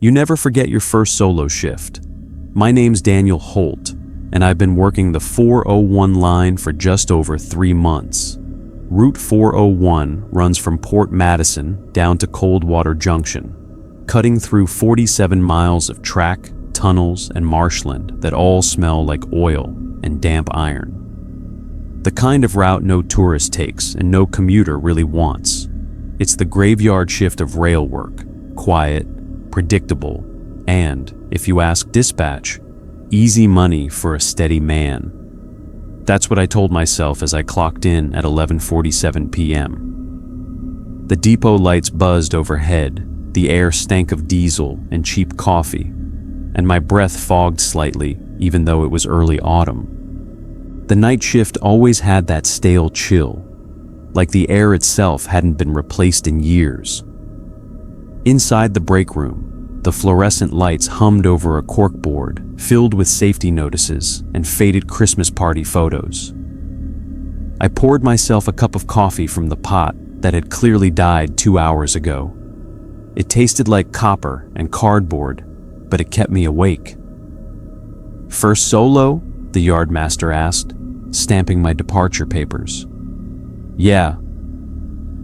You never forget your first solo shift. My name's Daniel Holt, and I've been working the 401 line for just over 3 months. Route 401 runs from Port Madison down to Coldwater Junction, cutting through 47 miles of track, tunnels, and marshland that all smell like oil and damp iron. The kind of route no tourist takes and no commuter really wants. It's the graveyard shift of rail work, quiet, predictable, and, if you ask dispatch, easy money for a steady man. That's what I told myself as I clocked in at 11:47 p.m. The depot lights buzzed overhead, the air stank of diesel and cheap coffee, and my breath fogged slightly even though it was early autumn. The night shift always had that stale chill, like the air itself hadn't been replaced in years. Inside the break room, the fluorescent lights hummed over a corkboard filled with safety notices and faded Christmas party photos. I poured myself a cup of coffee from the pot that had clearly died 2 hours ago. It tasted like copper and cardboard, but it kept me awake. "First solo?" the yardmaster asked, stamping my departure papers. "Yeah.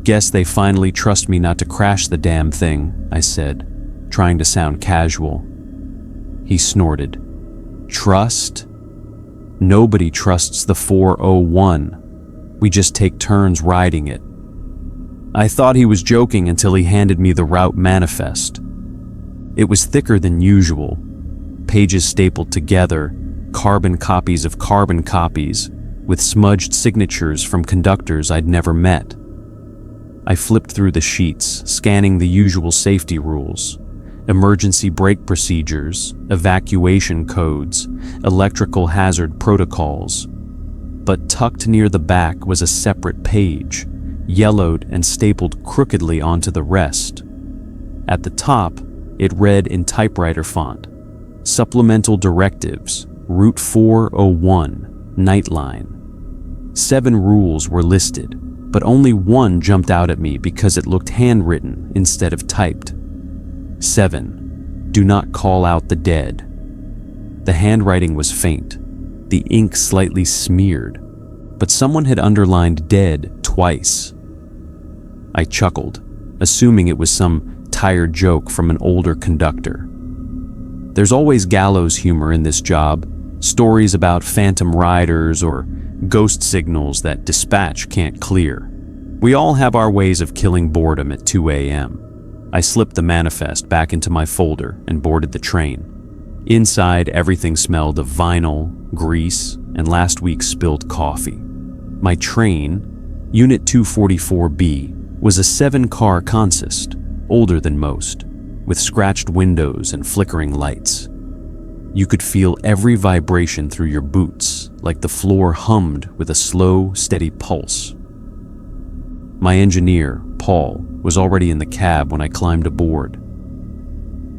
Guess they finally trust me not to crash the damn thing," I said, trying to sound casual. He snorted. "Trust? Nobody trusts the 401. We just take turns riding it." I thought he was joking until he handed me the route manifest. It was thicker than usual, pages stapled together, carbon copies of carbon copies, with smudged signatures from conductors I'd never met. I flipped through the sheets, scanning the usual safety rules: emergency brake procedures, evacuation codes, electrical hazard protocols. But tucked near the back was a separate page, yellowed and stapled crookedly onto the rest. At the top, it read in typewriter font, "Supplemental Directives, Route 401, Nightline." 7 rules were listed, but only one jumped out at me because it looked handwritten instead of typed. 7. Do not call out the dead. The handwriting was faint, the ink slightly smeared, but someone had underlined dead twice. I chuckled, assuming it was some tired joke from an older conductor. There's always gallows humor in this job, stories about phantom riders or ghost signals that dispatch can't clear. We all have our ways of killing boredom at 2 a.m. I slipped the manifest back into my folder and boarded the train. Inside, everything smelled of vinyl, grease, and last week's spilled coffee. My train, Unit 244B, was a 7-car consist, older than most, with scratched windows and flickering lights. You could feel every vibration through your boots, like the floor hummed with a slow, steady pulse. My engineer, Paul, was already in the cab when I climbed aboard.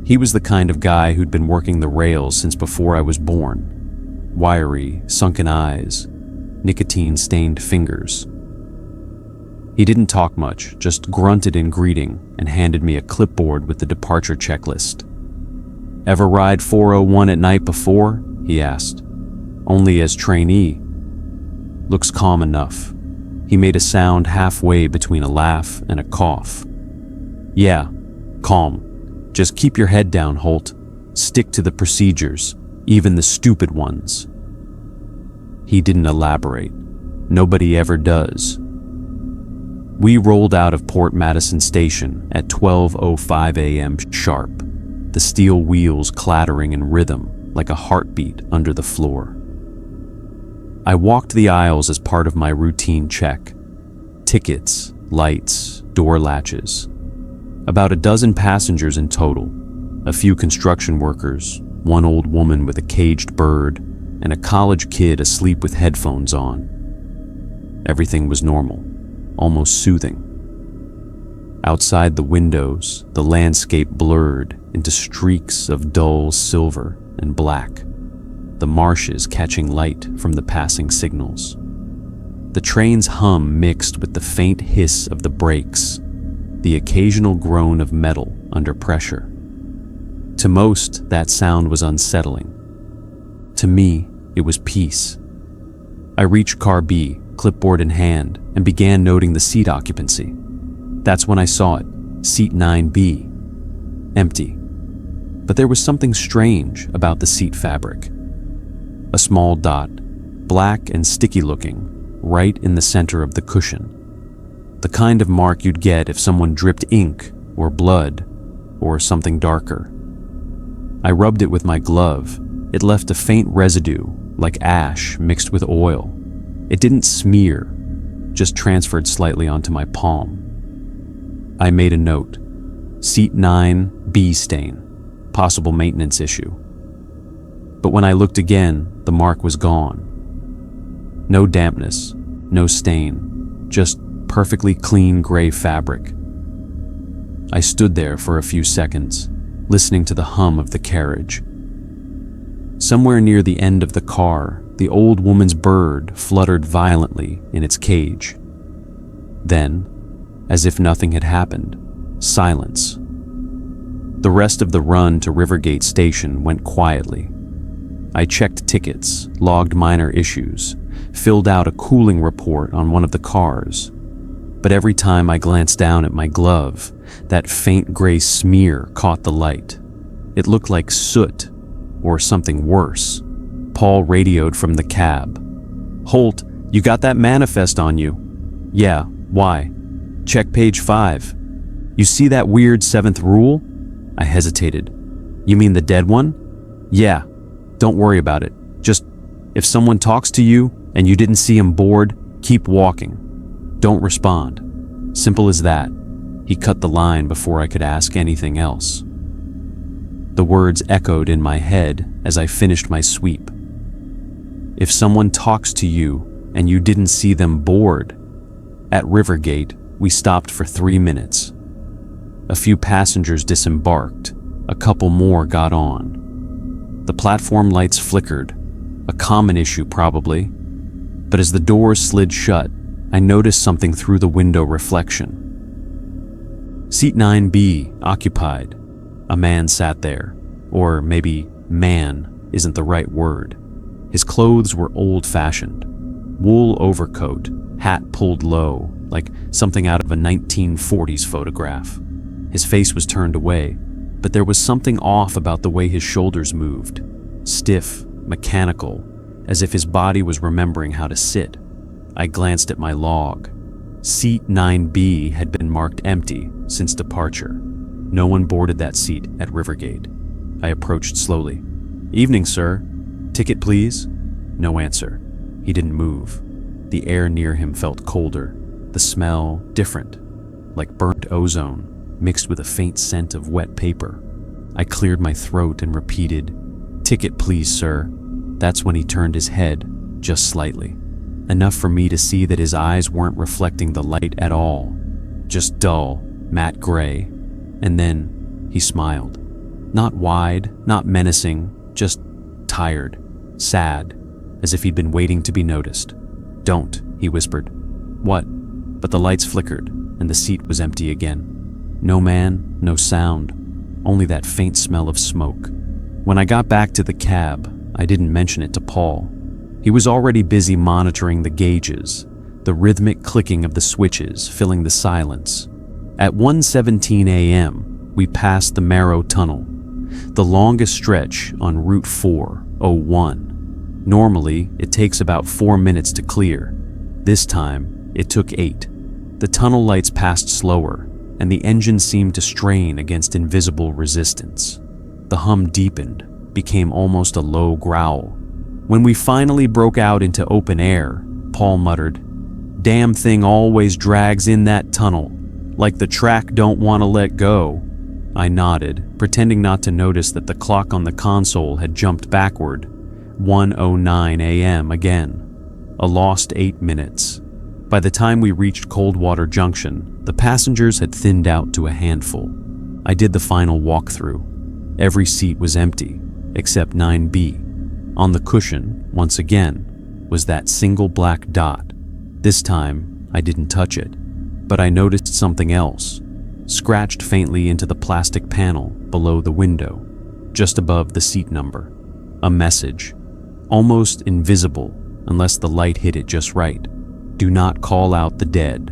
He was the kind of guy who'd been working the rails since before I was born. Wiry, sunken eyes, nicotine-stained fingers. He didn't talk much, just grunted in greeting and handed me a clipboard with the departure checklist. "Ever ride 401 at night before?" he asked. "Only as trainee." "Looks calm enough." He made a sound halfway between a laugh and a cough. "Yeah, calm. Just keep your head down, Holt. Stick to the procedures, even the stupid ones." He didn't elaborate. Nobody ever does. We rolled out of Port Madison Station at 12:05 a.m. sharp, the steel wheels clattering in rhythm like a heartbeat under the floor. I walked the aisles as part of my routine check. Tickets, lights, door latches. About a dozen passengers in total, a few construction workers, one old woman with a caged bird, and a college kid asleep with headphones on. Everything was normal, almost soothing. Outside the windows, the landscape blurred into streaks of dull silver and black, the marshes catching light from the passing signals. The train's hum mixed with the faint hiss of the brakes, the occasional groan of metal under pressure. To most, that sound was unsettling. To me, it was peace. I reached car B, clipboard in hand, and began noting the seat occupancy. That's when I saw it, seat 9B, empty. But there was something strange about the seat fabric. A small dot, black and sticky looking, right in the center of the cushion. The kind of mark you'd get if someone dripped ink or blood or something darker. I rubbed it with my glove. It left a faint residue, like ash mixed with oil. It didn't smear, just transferred slightly onto my palm. I made a note. Seat 9, B stain. Possible maintenance issue. But when I looked again, the mark was gone. No dampness, no stain, just perfectly clean gray fabric. I stood there for a few seconds, listening to the hum of the carriage. Somewhere near the end of the car, the old woman's bird fluttered violently in its cage. Then, as if nothing had happened, silence. The rest of the run to Rivergate Station went quietly. I checked tickets, logged minor issues, filled out a cooling report on one of the cars. But every time I glanced down at my glove, that faint gray smear caught the light. It looked like soot, or something worse. Paul radioed from the cab. "Holt, you got that manifest on you?" "Yeah, why?" "Check page 5. You see that weird 7th rule?" I hesitated. "You mean the dead one?" "Yeah. Don't worry about it. Just, if someone talks to you and you didn't see him bored, keep walking. Don't respond. Simple as that." He cut the line before I could ask anything else. The words echoed in my head as I finished my sweep. If someone talks to you and you didn't see them bored. At Rivergate, we stopped for 3 minutes. A few passengers disembarked. A couple more got on. The platform lights flickered, a common issue probably. But as the doors slid shut, I noticed something through the window reflection. Seat 9B, occupied. A man sat there. Or maybe man isn't the right word. His clothes were old-fashioned. Wool overcoat, hat pulled low, like something out of a 1940s photograph. His face was turned away, but there was something off about the way his shoulders moved. Stiff, mechanical, as if his body was remembering how to sit. I glanced at my log. Seat 9B had been marked empty since departure. No one boarded that seat at Rivergate. I approached slowly. "Evening, sir. Ticket, please?" No answer. He didn't move. The air near him felt colder. The smell different, like burnt ozone, mixed with a faint scent of wet paper. I cleared my throat and repeated, "Ticket, please, sir." That's when he turned his head, just slightly. Enough for me to see that his eyes weren't reflecting the light at all. Just dull, matte gray. And then he smiled. Not wide, not menacing, just tired, sad, as if he'd been waiting to be noticed. "Don't," he whispered. "What?" But the lights flickered, and the seat was empty again. No man, no sound, only that faint smell of smoke. When I got back to the cab, I didn't mention it to Paul. He was already busy monitoring the gauges, the rhythmic clicking of the switches filling the silence. At 1:17 a.m., we passed the Marrow Tunnel, the longest stretch on Route 401. Normally, it takes about 4 minutes to clear. This time, it took 8. The tunnel lights passed slower, and the engine seemed to strain against invisible resistance. The hum deepened, became almost a low growl. When we finally broke out into open air, Paul muttered, "Damn thing always drags in that tunnel, like the track don't want to let go." I nodded, pretending not to notice that the clock on the console had jumped backward. 1:09 a.m. again. A lost 8 minutes. By the time we reached Coldwater Junction, the passengers had thinned out to a handful. I did the final walkthrough. Every seat was empty, except 9B. On the cushion, once again, was that single black dot. This time, I didn't touch it, but I noticed something else, scratched faintly into the plastic panel below the window. just above the seat number. A message, almost invisible unless the light hit it just right. Do not call out the dead.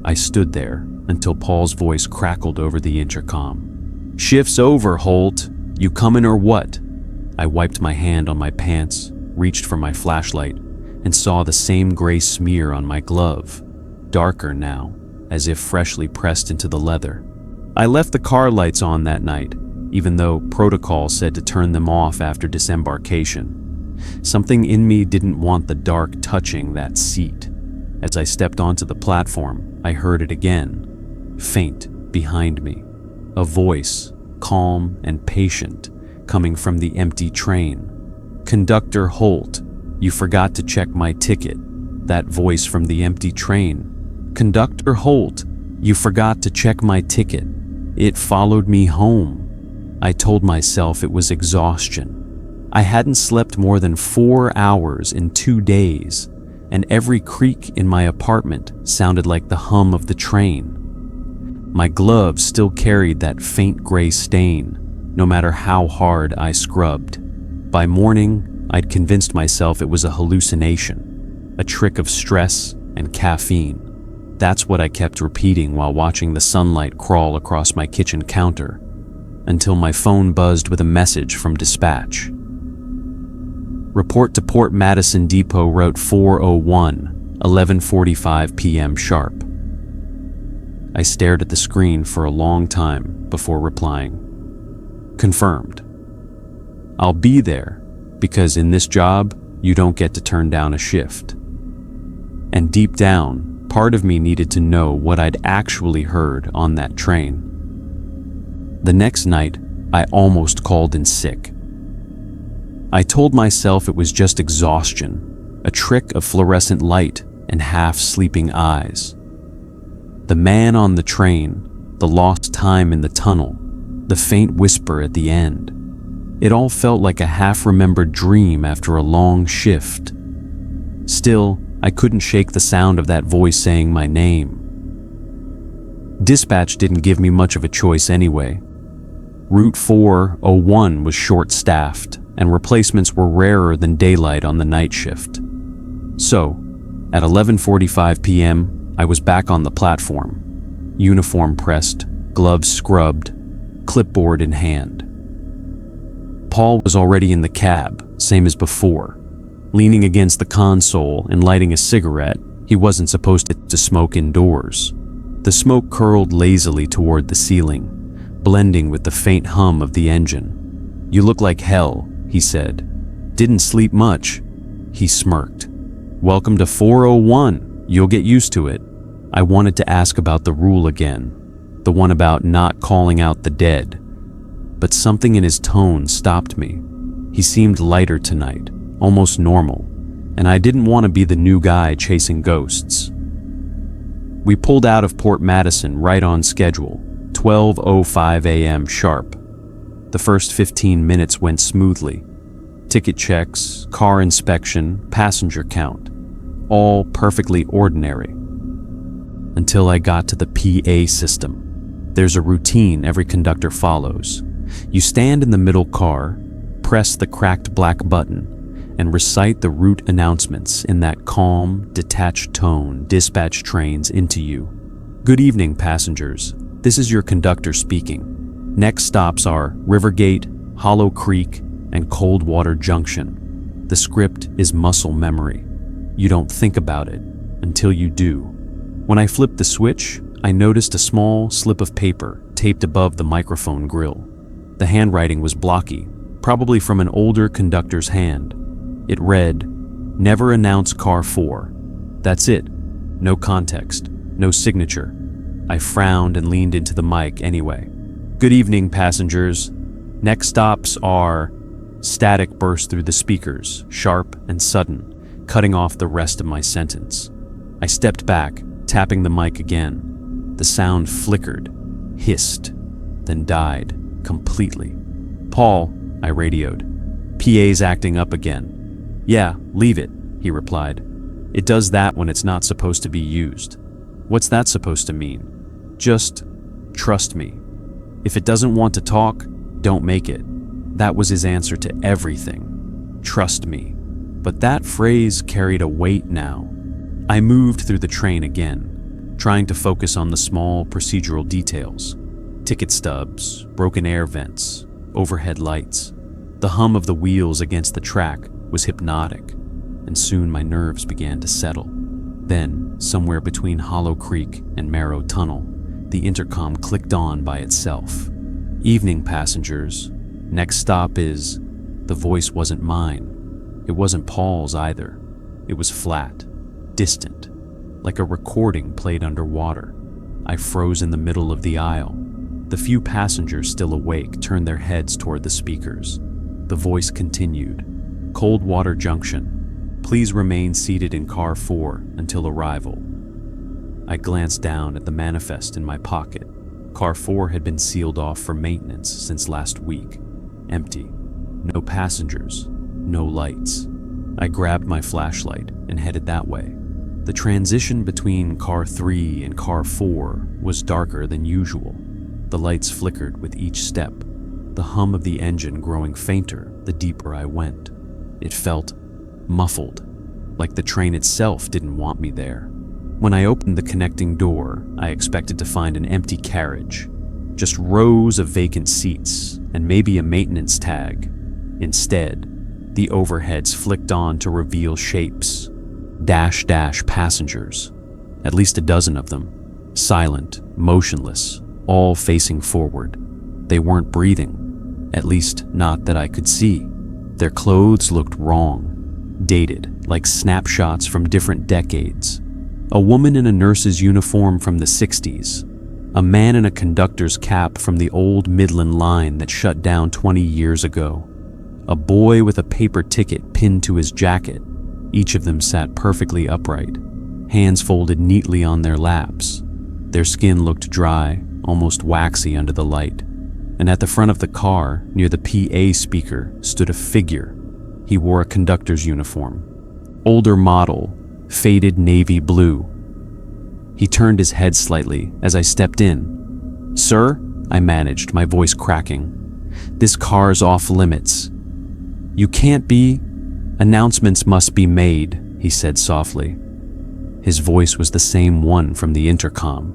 I stood there until Paul's voice crackled over the intercom. Shift's over, Holt. You coming or what? I wiped my hand on my pants, reached for my flashlight, and saw the same gray smear on my glove, darker now, as if freshly pressed into the leather. I left the car lights on that night, even though protocol said to turn them off after disembarkation. Something in me didn't want the dark touching that seat. As I stepped onto the platform, I heard it again, faint behind me. A voice, calm and patient, coming from the empty train. Conductor Holt, you forgot to check my ticket. That voice from the empty train. Conductor Holt, you forgot to check my ticket. It followed me home. I told myself it was exhaustion. I hadn't slept more than 4 hours in 2 days, and every creak in my apartment sounded like the hum of the train. My gloves still carried that faint gray stain, no matter how hard I scrubbed. By morning, I'd convinced myself it was a hallucination, a trick of stress and caffeine. That's what I kept repeating while watching the sunlight crawl across my kitchen counter, until my phone buzzed with a message from dispatch. Report to Port Madison Depot, Route 401, 11:45 p.m. sharp. I stared at the screen for a long time before replying. Confirmed. I'll be there, because in this job, you don't get to turn down a shift. And deep down, part of me needed to know what I'd actually heard on that train. The next night, I almost called in sick. I told myself it was just exhaustion, a trick of fluorescent light and half-sleeping eyes. The man on the train, the lost time in the tunnel, the faint whisper at the end. It all felt like a half-remembered dream after a long shift. Still, I couldn't shake the sound of that voice saying my name. Dispatch didn't give me much of a choice anyway. Route 401 was short-staffed, and replacements were rarer than daylight on the night shift. So, at 11:45 p.m., I was back on the platform, uniform pressed, gloves scrubbed, clipboard in hand. Paul was already in the cab, same as before. Leaning against the console and lighting a cigarette, he wasn't supposed to smoke indoors. The smoke curled lazily toward the ceiling, blending with the faint hum of the engine. You look like hell, he said. Didn't sleep much. He smirked. Welcome to 401. You'll get used to it. I wanted to ask about the rule again, the one about not calling out the dead. But something in his tone stopped me. He seemed lighter tonight, almost normal, and I didn't want to be the new guy chasing ghosts. We pulled out of Port Madison right on schedule, 12:05 a.m. sharp. The first 15 minutes went smoothly. Ticket checks, car inspection, passenger count, all perfectly ordinary. Until I got to the PA system. There's a routine every conductor follows. You stand in the middle car, press the cracked black button, and recite the route announcements in that calm, detached tone dispatch trains into you. Good evening, passengers. This is your conductor speaking. Next stops are Rivergate, Hollow Creek, and Coldwater Junction. The script is muscle memory. You don't think about it until you do. When I flipped the switch, I noticed a small slip of paper taped above the microphone grill. The handwriting was blocky, probably from an older conductor's hand. It read, "Never announce car 4. That's it. No context, no signature." I frowned and leaned into the mic anyway. "Good evening, passengers. Next stops are..." Static burst through the speakers, sharp and sudden, cutting off the rest of my sentence. I stepped back, tapping the mic again. The sound flickered, hissed, then died completely. "Paul," I radioed. "PA's acting up again." "Yeah, leave it," he replied. "It does that when it's not supposed to be used." "What's that supposed to mean?" "Just trust me. If it doesn't want to talk, don't make it." That was his answer to everything. Trust me. But that phrase carried a weight now. I moved through the train again, trying to focus on the small procedural details. Ticket stubs, broken air vents, overhead lights. The hum of the wheels against the track was hypnotic, and soon my nerves began to settle. Then, somewhere between Hollow Creek and Marrow Tunnel, the intercom clicked on by itself. "Evening, passengers. Next stop is..." The voice wasn't mine. It wasn't Paul's either. It was flat, distant, like a recording played underwater. I froze in the middle of the aisle. The few passengers still awake turned their heads toward the speakers. The voice continued. "Coldwater Junction. Please remain seated in car 4 until arrival." I glanced down at the manifest in my pocket. Car 4 had been sealed off for maintenance since last week. Empty. No passengers. No lights. I grabbed my flashlight and headed that way. The transition between car 3 and car 4 was darker than usual. The lights flickered with each step, the hum of the engine growing fainter the deeper I went. It felt muffled, like the train itself didn't want me there. When I opened the connecting door, I expected to find an empty carriage, just rows of vacant seats and maybe a maintenance tag. Instead, the overheads flicked on to reveal shapes. Dash passengers, at least a dozen of them, silent, motionless, all facing forward. They weren't breathing, at least not that I could see. Their clothes looked wrong, dated, like snapshots from different decades. A woman in a nurse's uniform from the 60s, a man in a conductor's cap from the old Midland line that shut down 20 years ago, a boy with a paper ticket pinned to his jacket. Each of them sat perfectly upright, hands folded neatly on their laps. Their skin looked dry, almost waxy under the light. And at the front of the car, near the PA speaker, stood a figure. He wore a conductor's uniform. Older model, faded navy blue. He turned his head slightly as I stepped in. "Sir," I managed, my voice cracking. "This car's off limits. You can't be... Announcements must be made," he said softly. His voice was the same one from the intercom.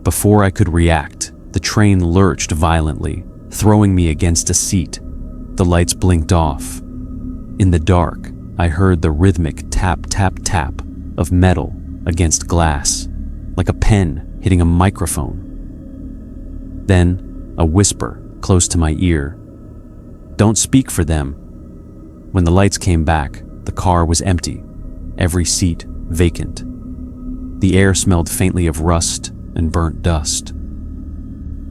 Before I could react, the train lurched violently, throwing me against a seat. The lights blinked off. In the dark, I heard the rhythmic tap, tap, tap of metal against glass, like a pen hitting a microphone. Then, a whisper close to my ear. "Don't speak for them." When the lights came back, the car was empty, every seat vacant. The air smelled faintly of rust and burnt dust.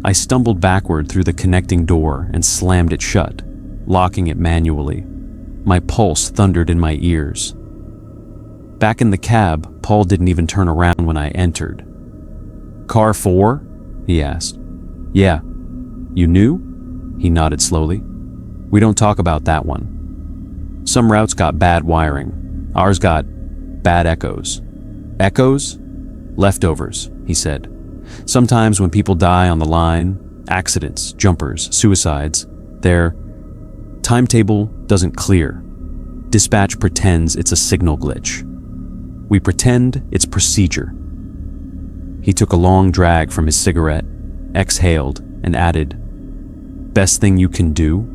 I stumbled backward through the connecting door and slammed it shut, locking it manually. My pulse thundered in my ears. Back in the cab, Paul didn't even turn around when I entered. "Car 4?" he asked. "Yeah. You knew?" He nodded slowly. "We don't talk about that one. Some routes got bad wiring. Ours got bad echoes." "Echoes?" "Leftovers," he said. "Sometimes when people die on the line, accidents, jumpers, suicides, their timetable doesn't clear. Dispatch pretends it's a signal glitch. We pretend it's procedure." He took a long drag from his cigarette, exhaled, and added, "Best thing you can do?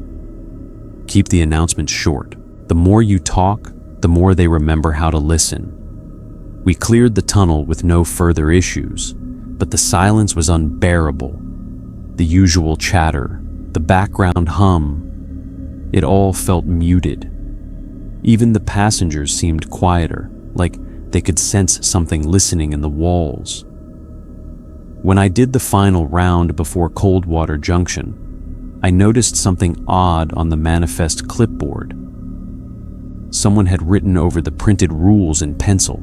Keep the announcements short. The more you talk, the more they remember how to listen." We cleared the tunnel with no further issues, but the silence was unbearable. The usual chatter, the background hum, it all felt muted. Even the passengers seemed quieter, like they could sense something listening in the walls. When I did the final round before Coldwater Junction, I noticed something odd on the manifest clipboard. Someone had written over the printed rules in pencil.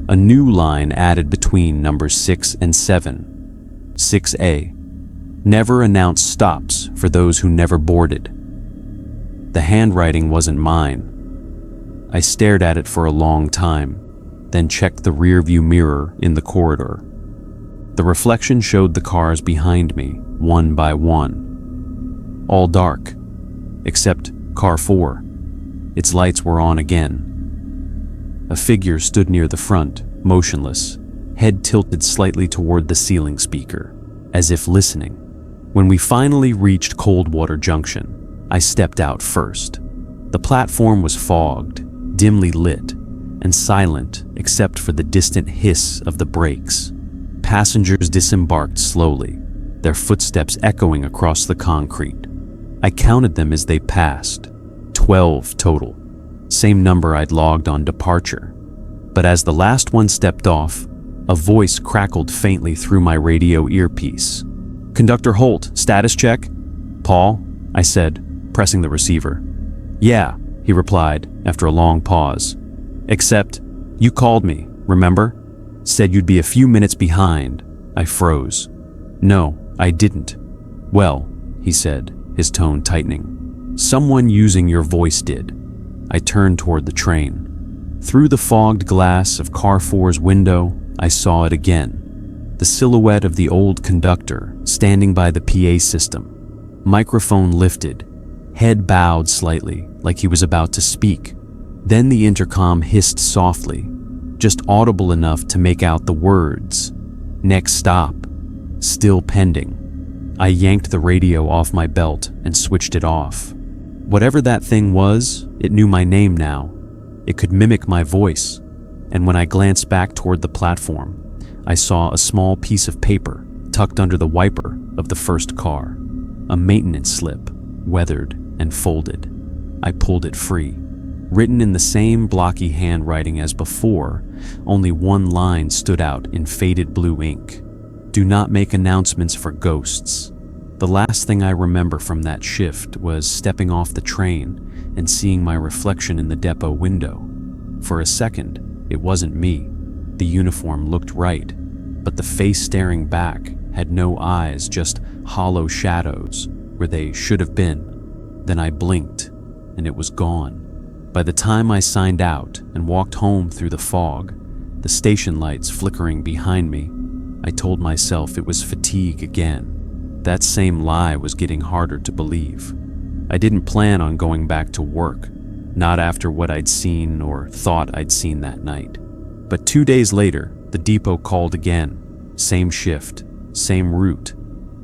A new line added between numbers 6 and 7. 6A. Never announce stops for those who never boarded. The handwriting wasn't mine. I stared at it for a long time, then checked the rearview mirror in the corridor. The reflection showed the cars behind me, one by one. all dark, except car 4. Its lights were on again. A figure stood near the front, motionless, head tilted slightly toward the ceiling speaker, as if listening. When we finally reached Coldwater Junction, I stepped out first. The platform was fogged, dimly lit, and silent except for the distant hiss of the brakes. Passengers disembarked slowly, their footsteps echoing across the concrete. I counted them as they passed, 12 total, same number I'd logged on departure. But as the last one stepped off, a voice crackled faintly through my radio earpiece. "Conductor Holt, status check?" "Paul?" I said, pressing the receiver. "Yeah," he replied after a long pause. "Except, you called me, remember? Said you'd be a few minutes behind." I froze. "No, I didn't." "Well," he said, his tone tightening, "someone using your voice did." I turned toward the train. Through the fogged glass of car 4's window, I saw it again. The silhouette of the old conductor standing by the PA system. Microphone lifted, head bowed slightly like he was about to speak. Then the intercom hissed softly, just audible enough to make out the words, "Next stop, still pending." I yanked the radio off my belt and switched it off. Whatever that thing was, it knew my name now. It could mimic my voice, and when I glanced back toward the platform, I saw a small piece of paper tucked under the wiper of the first car. A maintenance slip, weathered and folded. I pulled it free. Written in the same blocky handwriting as before, only one line stood out in faded blue ink. "Do not make announcements for ghosts." The last thing I remember from that shift was stepping off the train and seeing my reflection in the depot window. For a second, it wasn't me. The uniform looked right, but the face staring back had no eyes, just hollow shadows where they should have been. Then I blinked, and it was gone. By the time I signed out and walked home through the fog, the station lights flickering behind me, I told myself it was fatigue again. That same lie was getting harder to believe. I didn't plan on going back to work, not after what I'd seen or thought I'd seen that night. But 2 days later, the depot called again. Same shift, same route,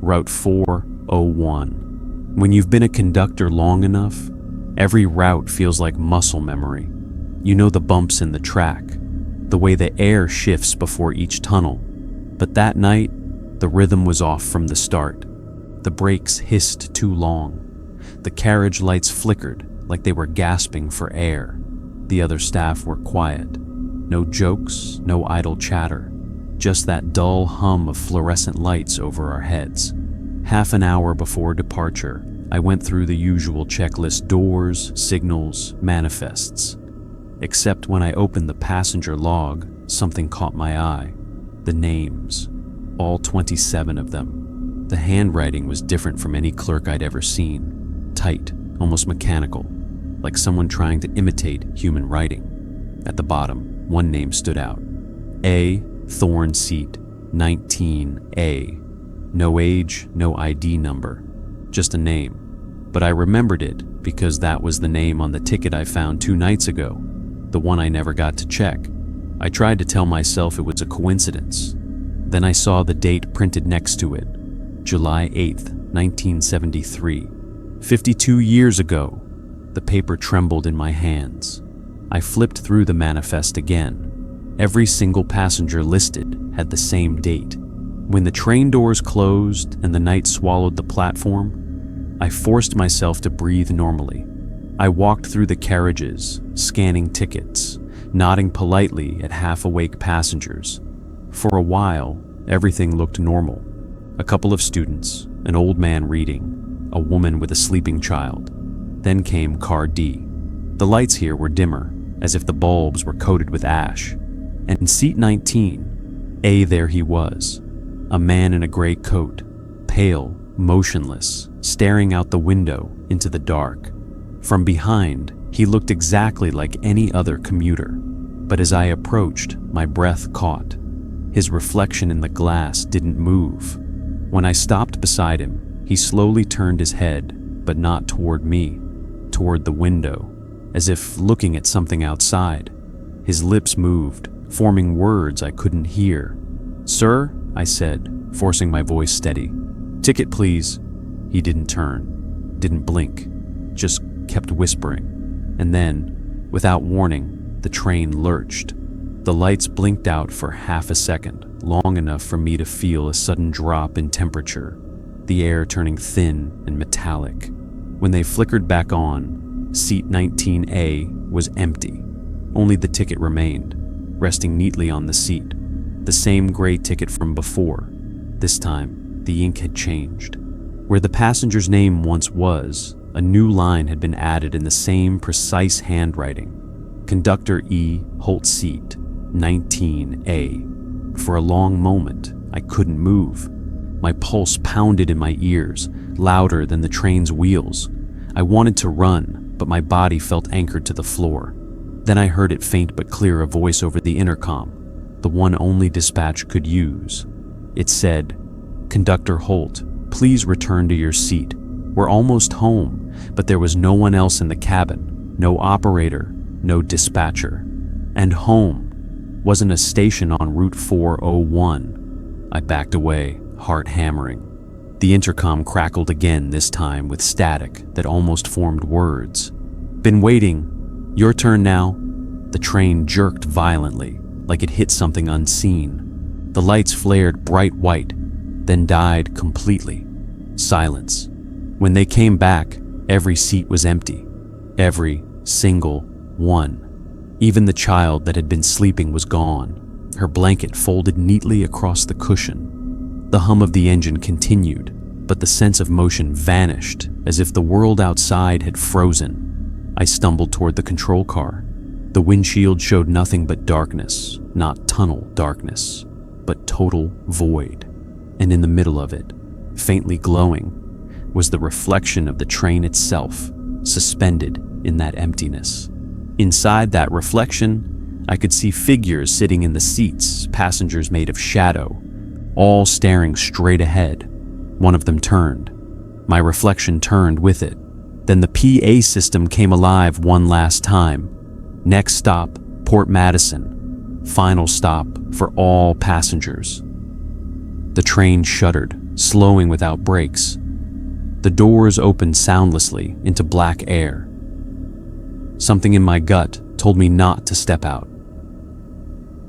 Route 401. When you've been a conductor long enough, every route feels like muscle memory. You know the bumps in the track, the way the air shifts before each tunnel. But that night, the rhythm was off from the start. The brakes hissed too long. The carriage lights flickered like they were gasping for air. The other staff were quiet. No jokes, no idle chatter. Just that dull hum of fluorescent lights over our heads. Half an hour before departure, I went through the usual checklist: doors, signals, manifests. Except when I opened the passenger log, something caught my eye. The names. All 27 of them. The handwriting was different from any clerk I'd ever seen. Tight, almost mechanical, like someone trying to imitate human writing. At the bottom, one name stood out. A. Thorn Seat, 19A. No age, no ID number, just a name. But I remembered it because that was the name on the ticket I found 2 nights ago, the one I never got to check. I tried to tell myself it was a coincidence. Then I saw the date printed next to it, July 8th, 1973. 52 years ago. The paper trembled in my hands. I flipped through the manifest again. Every single passenger listed had the same date. When the train doors closed and the night swallowed the platform, I forced myself to breathe normally. I walked through the carriages, scanning tickets, nodding politely at half-awake passengers. For a while, everything looked normal. A couple of students, an old man reading, a woman with a sleeping child. Then came Car D. The lights here were dimmer, as if the bulbs were coated with ash. And in seat 19, there he was, a man in a gray coat, pale, motionless, staring out the window into the dark. From behind, he looked exactly like any other commuter, but as I approached, my breath caught. His reflection in the glass didn't move. When I stopped beside him, he slowly turned his head, but not toward me, toward the window, as if looking at something outside. His lips moved, forming words I couldn't hear. "Sir," I said, forcing my voice steady. "Ticket, please." He didn't turn, didn't blink, just kept whispering. And then, without warning, the train lurched. The lights blinked out for half a second, long enough for me to feel a sudden drop in temperature, the air turning thin and metallic. When they flickered back on, seat 19A was empty. Only the ticket remained, resting neatly on the seat. The same gray ticket from before. This time, the ink had changed. Where the passenger's name once was, a new line had been added in the same precise handwriting. Conductor E. Holt Seat, 19A. For a long moment, I couldn't move. My pulse pounded in my ears, louder than the train's wheels. I wanted to run, but my body felt anchored to the floor. Then I heard it faint but clear, a voice over the intercom, the one only dispatch could use. It said, "Conductor Holt, please return to your seat. We're almost home," but there was no one else in the cabin, no operator, no dispatcher. And home wasn't a station on Route 401. I backed away, heart hammering. The intercom crackled again, this time with static that almost formed words. "Been waiting. Your turn now." The train jerked violently, like it hit something unseen. The lights flared bright white, then died completely. Silence. When they came back, every seat was empty. Every single one. Even the child that had been sleeping was gone, her blanket folded neatly across the cushion. The hum of the engine continued, but the sense of motion vanished, as if the world outside had frozen. I stumbled toward the control car. The windshield showed nothing but darkness, not tunnel darkness, but total void. And in the middle of it, faintly glowing, was the reflection of the train itself, suspended in that emptiness. Inside that reflection, I could see figures sitting in the seats, passengers made of shadow, all staring straight ahead. One of them turned. My reflection turned with it. Then the PA system came alive one last time. Next stop, Port Madison. Final stop for all passengers. The train shuddered, slowing without brakes. The doors opened soundlessly into black air. Something in my gut told me not to step out.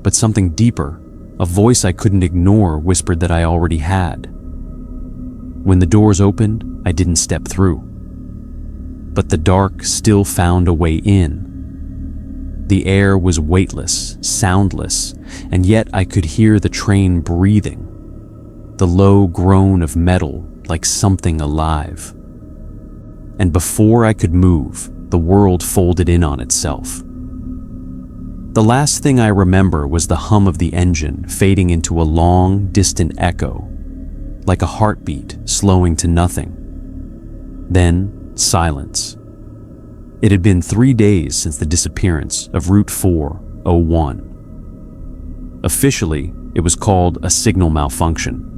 But something deeper, a voice I couldn't ignore, whispered that I already had. When the doors opened, I didn't step through. But the dark still found a way in. The air was weightless, soundless, and yet I could hear the train breathing. The low groan of metal, like something alive. And before I could move, the world folded in on itself. The last thing I remember was the hum of the engine fading into a long, distant echo, like a heartbeat slowing to nothing. Then, silence. It had been 3 days since the disappearance of Route 401. Officially, it was called a signal malfunction.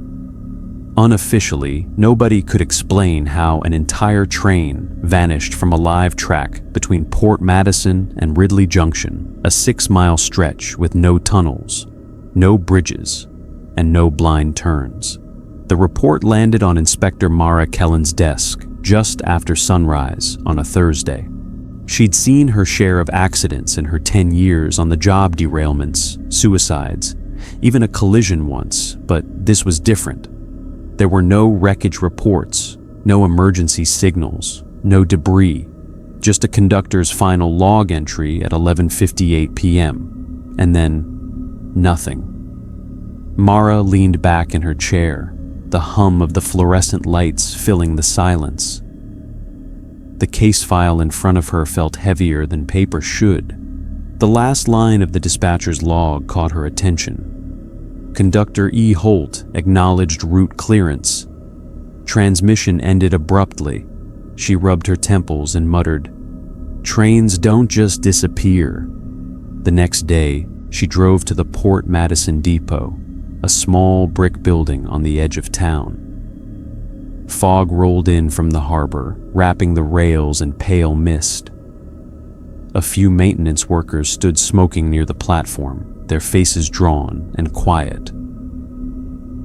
Unofficially, nobody could explain how an entire train vanished from a live track between Port Madison and Ridley Junction, a 6-mile stretch with no tunnels, no bridges, and no blind turns. The report landed on Inspector Mara Kellen's desk just after sunrise on a Thursday. She'd seen her share of accidents in her 10 years on the job: derailments, suicides, even a collision once, but this was different. There were no wreckage reports, no emergency signals, no debris, just a conductor's final log entry at 11:58 p.m. And then, nothing. Mara leaned back in her chair, the hum of the fluorescent lights filling the silence. The case file in front of her felt heavier than paper should. The last line of the dispatcher's log caught her attention. Conductor E. Holt acknowledged route clearance. Transmission ended abruptly. She rubbed her temples and muttered, "Trains don't just disappear." The next day, she drove to the Port Madison Depot, a small brick building on the edge of town. Fog rolled in from the harbor, wrapping the rails in pale mist. A few maintenance workers stood smoking near the platform, their faces drawn and quiet.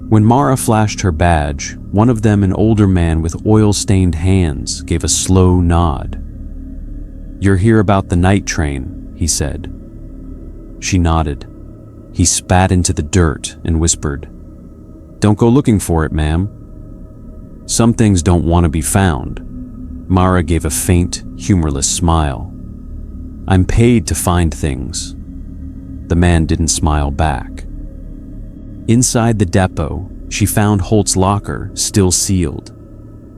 When Mara flashed her badge, one of them, an older man with oil-stained hands, gave a slow nod. "You're here about the night train," he said. She nodded. He spat into the dirt and whispered, "Don't go looking for it, ma'am. Some things don't want to be found." Mara gave a faint, humorless smile. "I'm paid to find things." The man didn't smile back. Inside the depot, she found Holt's locker still sealed.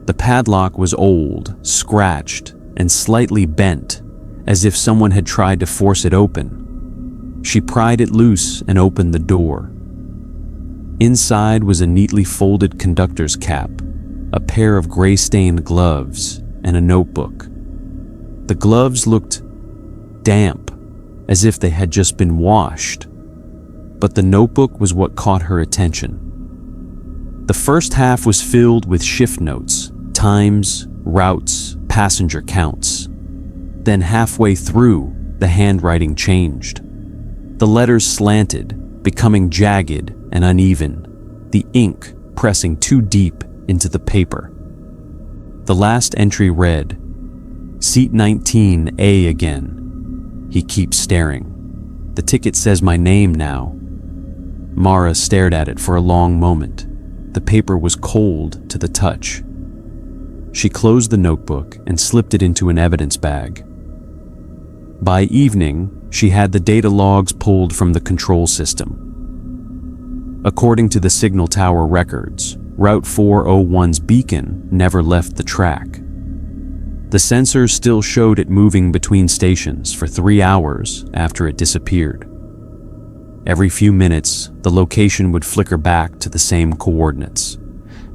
The padlock was old, scratched, and slightly bent, as if someone had tried to force it open. She pried it loose and opened the door. Inside was a neatly folded conductor's cap, a pair of gray-stained gloves, and a notebook. The gloves looked damp, as if they had just been washed. But the notebook was what caught her attention. The first half was filled with shift notes, times, routes, passenger counts. Then halfway through, the handwriting changed. The letters slanted, becoming jagged and uneven, the ink pressing too deep into the paper. The last entry read, "Seat 19A again." He keeps staring. "The ticket says my name now." Mara stared at it for a long moment. The paper was cold to the touch. She closed the notebook and slipped it into an evidence bag. By evening, she had the data logs pulled from the control system. According to the signal tower records, Route 401's beacon never left the track. The sensors still showed it moving between stations for 3 hours after it disappeared. Every few minutes, the location would flicker back to the same coordinates.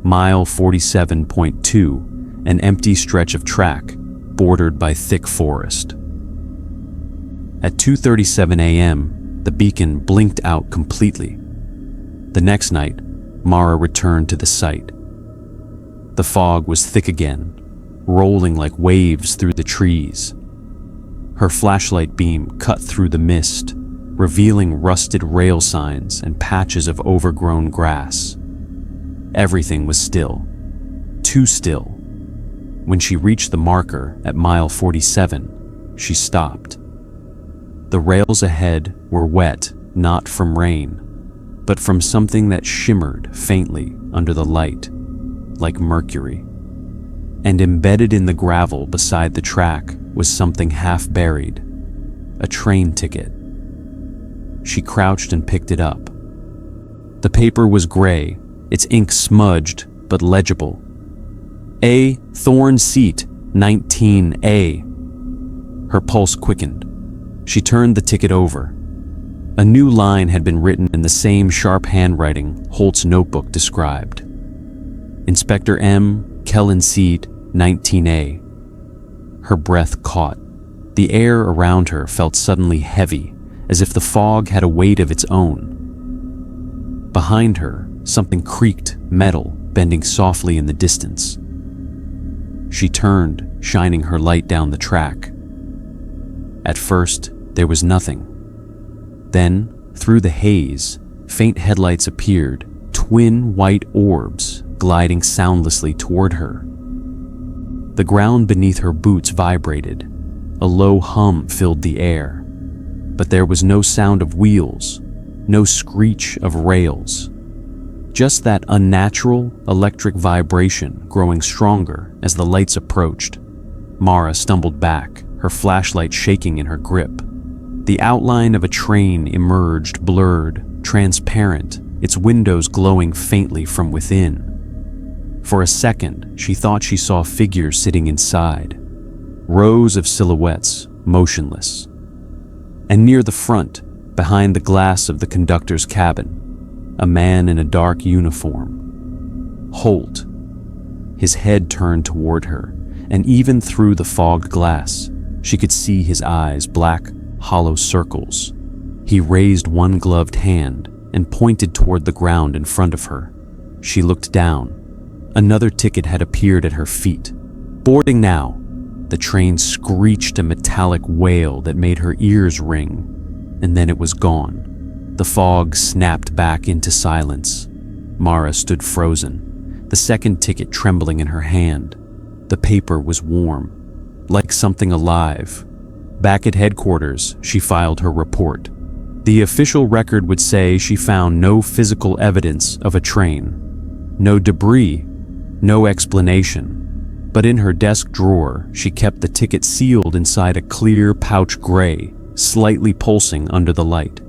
Mile 47.2, an empty stretch of track bordered by thick forest. At 2:37 a.m., the beacon blinked out completely. The next night, Mara returned to the site. The fog was thick again, rolling like waves through the trees. Her flashlight beam cut through the mist, revealing rusted rail signs and patches of overgrown grass. Everything was still, too still. When she reached the marker at mile 47, she stopped. The rails ahead were wet, not from rain, but from something that shimmered faintly under the light, like mercury. And embedded in the gravel beside the track was something half buried, a train ticket. She crouched and picked it up. The paper was gray, its ink smudged but legible. "A. Thorn Seat, 19A." Her pulse quickened. She turned the ticket over. A new line had been written in the same sharp handwriting Holt's notebook described. "Inspector M. Kellen Seat, 19A." Her breath caught. The air around her felt suddenly heavy, as if the fog had a weight of its own. Behind her, something creaked metal, bending softly in the distance. She turned, shining her light down the track. At first, there was nothing. Then, through the haze, faint headlights appeared, twin white orbs gliding soundlessly toward her. The ground beneath her boots vibrated. A low hum filled the air. But there was no sound of wheels, no screech of rails. Just that unnatural electric vibration growing stronger as the lights approached. Mara stumbled back, her flashlight shaking in her grip. The outline of a train emerged, blurred, transparent, its windows glowing faintly from within. For a second, she thought she saw figures sitting inside, rows of silhouettes, motionless. And near the front, behind the glass of the conductor's cabin, a man in a dark uniform. Holt. His head turned toward her, and even through the fogged glass, she could see his eyes, black, hollow circles. He raised one gloved hand and pointed toward the ground in front of her. She looked down. Another ticket had appeared at her feet. Boarding now. The train screeched a metallic wail that made her ears ring, and then it was gone. The fog snapped back into silence. Mara stood frozen, the second ticket trembling in her hand. The paper was warm, like something alive. Back at headquarters, she filed her report. The official record would say she found no physical evidence of a train, no debris, no explanation. But in her desk drawer, she kept the ticket sealed inside a clear pouch gray, slightly pulsing under the light.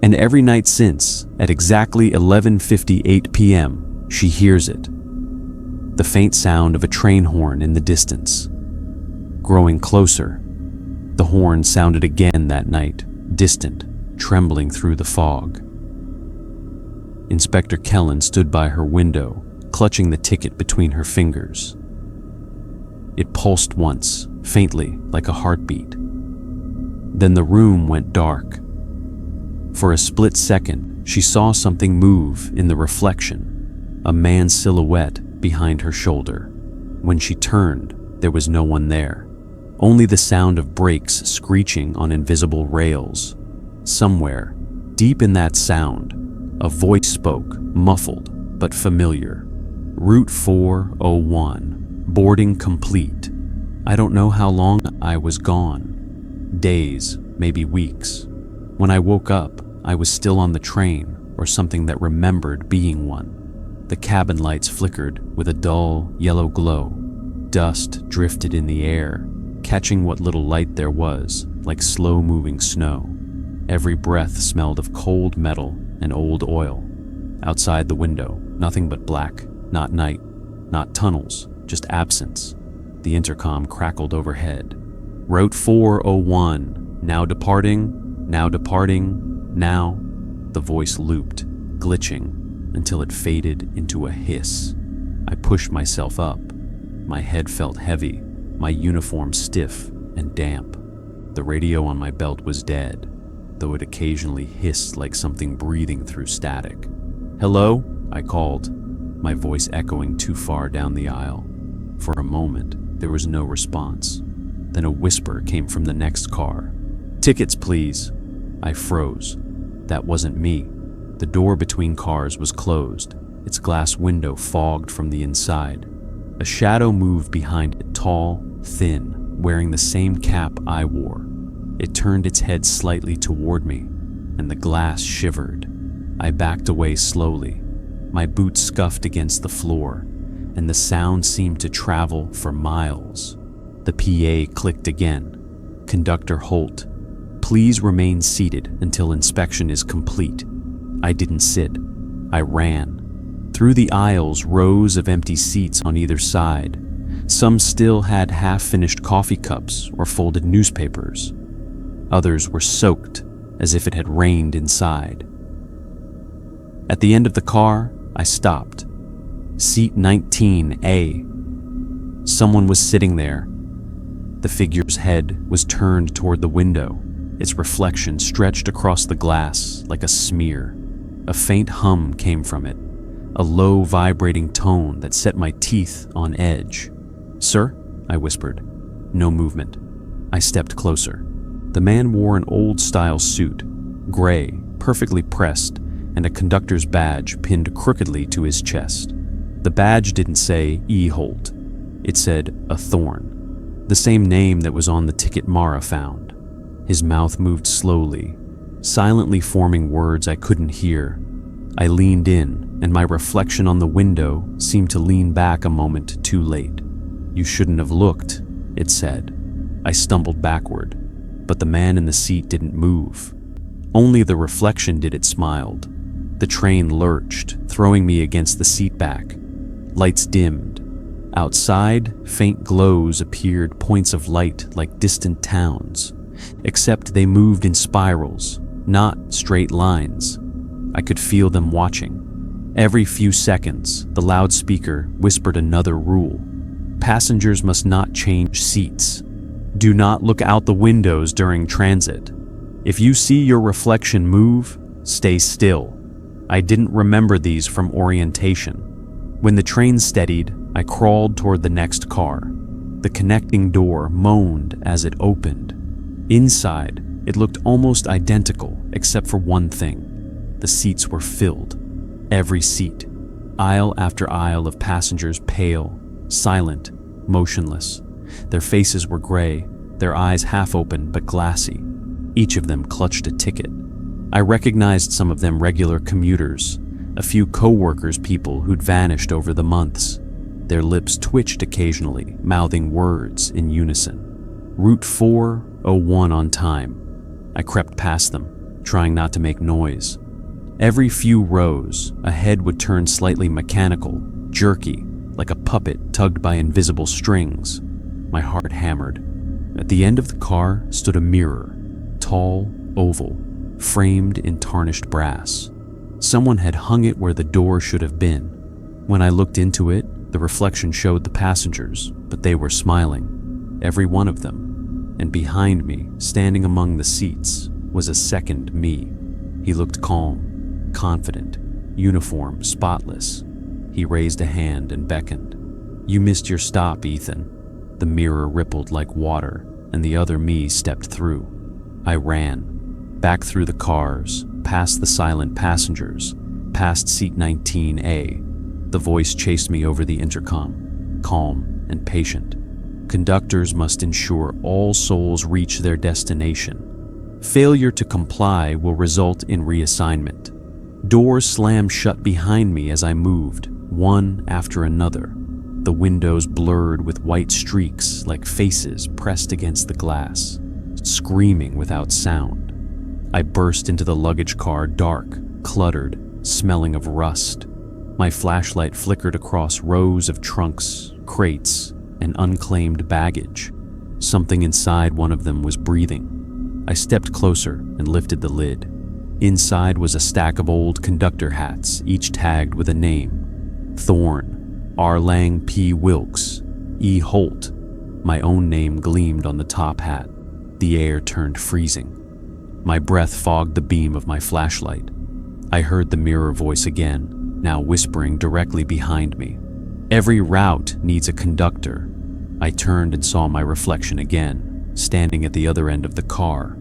And every night since, at exactly 11:58 p.m., she hears it. The faint sound of a train horn in the distance. Growing closer, the horn sounded again that night, distant, trembling through the fog. Inspector Kellen stood by her window, clutching the ticket between her fingers. It pulsed once, faintly, like a heartbeat. Then the room went dark. For a split second, she saw something move in the reflection, a man's silhouette behind her shoulder. When she turned, there was no one there, only the sound of brakes screeching on invisible rails. Somewhere, deep in that sound, a voice spoke, muffled but familiar. Route 401, boarding complete. I don't know how long I was gone. Days, maybe weeks. When I woke up, I was still on the train, or something that remembered being one. The cabin lights flickered with a dull, yellow glow. Dust drifted in the air, catching what little light there was, like slow-moving snow. Every breath smelled of cold metal and old oil. Outside the window, nothing but black. Not night, not tunnels, just absence. The intercom crackled overhead. Route 401, now departing, now departing, now. The voice looped, glitching, until it faded into a hiss. I pushed myself up. My head felt heavy, my uniform stiff and damp. The radio on my belt was dead, though it occasionally hissed like something breathing through static. "Hello?" I called, my voice echoing too far down the aisle. For a moment, there was no response. Then a whisper came from the next car. "Tickets, please." I froze. That wasn't me. The door between cars was closed, its glass window fogged from the inside. A shadow moved behind it, tall, thin, wearing the same cap I wore. It turned its head slightly toward me, and the glass shivered. I backed away slowly. My boots scuffed against the floor, and the sound seemed to travel for miles. The PA clicked again. "Conductor Holt, please remain seated until inspection is complete." I didn't sit. I ran. Through the aisles, rows of empty seats on either side. Some still had half-finished coffee cups or folded newspapers. Others were soaked, as if it had rained inside. At the end of the car, I stopped. Seat 19A. Someone was sitting there. The figure's head was turned toward the window, its reflection stretched across the glass like a smear. A faint hum came from it, a low vibrating tone that set my teeth on edge. "Sir?" I whispered. No movement. I stepped closer. The man wore an old-style suit, gray, perfectly pressed, and a conductor's badge pinned crookedly to his chest. The badge didn't say E. Holt. It said a Thorn, the same name that was on the ticket Mara found. His mouth moved slowly, silently forming words I couldn't hear. I leaned in, and my reflection on the window seemed to lean back a moment too late. "You shouldn't have looked," it said. I stumbled backward, but the man in the seat didn't move. Only the reflection did it smiled. The train lurched, throwing me against the seat back. Lights dimmed. Outside, faint glows appeared, points of light like distant towns, except they moved in spirals, not straight lines. I could feel them watching. Every few seconds, the loudspeaker whispered another rule. Passengers must not change seats. Do not look out the windows during transit. If you see your reflection move, stay still. I didn't remember these from orientation. When the train steadied, I crawled toward the next car. The connecting door moaned as it opened. Inside, it looked almost identical except for one thing. The seats were filled. Every seat. Aisle after aisle of passengers, pale, silent, motionless. Their faces were gray, their eyes half open but glassy. Each of them clutched a ticket. I recognized some of them regular commuters, a few co-workers, people who'd vanished over the months. Their lips twitched occasionally, mouthing words in unison. Route 401 on time. I crept past them, trying not to make noise. Every few rows, a head would turn slightly mechanical, jerky, like a puppet tugged by invisible strings. My heart hammered. At the end of the car stood a mirror, tall, oval, framed in tarnished brass. Someone had hung it where the door should have been. When I looked into it, the reflection showed the passengers, but they were smiling, every one of them. And behind me, standing among the seats, was a second me. He looked calm, confident, uniform, spotless. He raised a hand and beckoned. "You missed your stop, Ethan." The mirror rippled like water, and the other me stepped through. I ran, back through the cars, past the silent passengers, past seat 19A. The voice chased me over the intercom, calm and patient. Conductors must ensure all souls reach their destination. Failure to comply will result in reassignment. Doors slammed shut behind me as I moved, one after another. The windows blurred with white streaks like faces pressed against the glass, screaming without sound. I burst into the luggage car, dark, cluttered, smelling of rust. My flashlight flickered across rows of trunks, crates, and unclaimed baggage. Something inside one of them was breathing. I stepped closer and lifted the lid. Inside was a stack of old conductor hats, each tagged with a name. Thorne, R. Lang P. Wilkes, E. Holt. My own name gleamed on the top hat. The air turned freezing. My breath fogged the beam of my flashlight. I heard the mirror voice again, now whispering directly behind me. "Every route needs a conductor." I turned and saw my reflection again, standing at the other end of the car.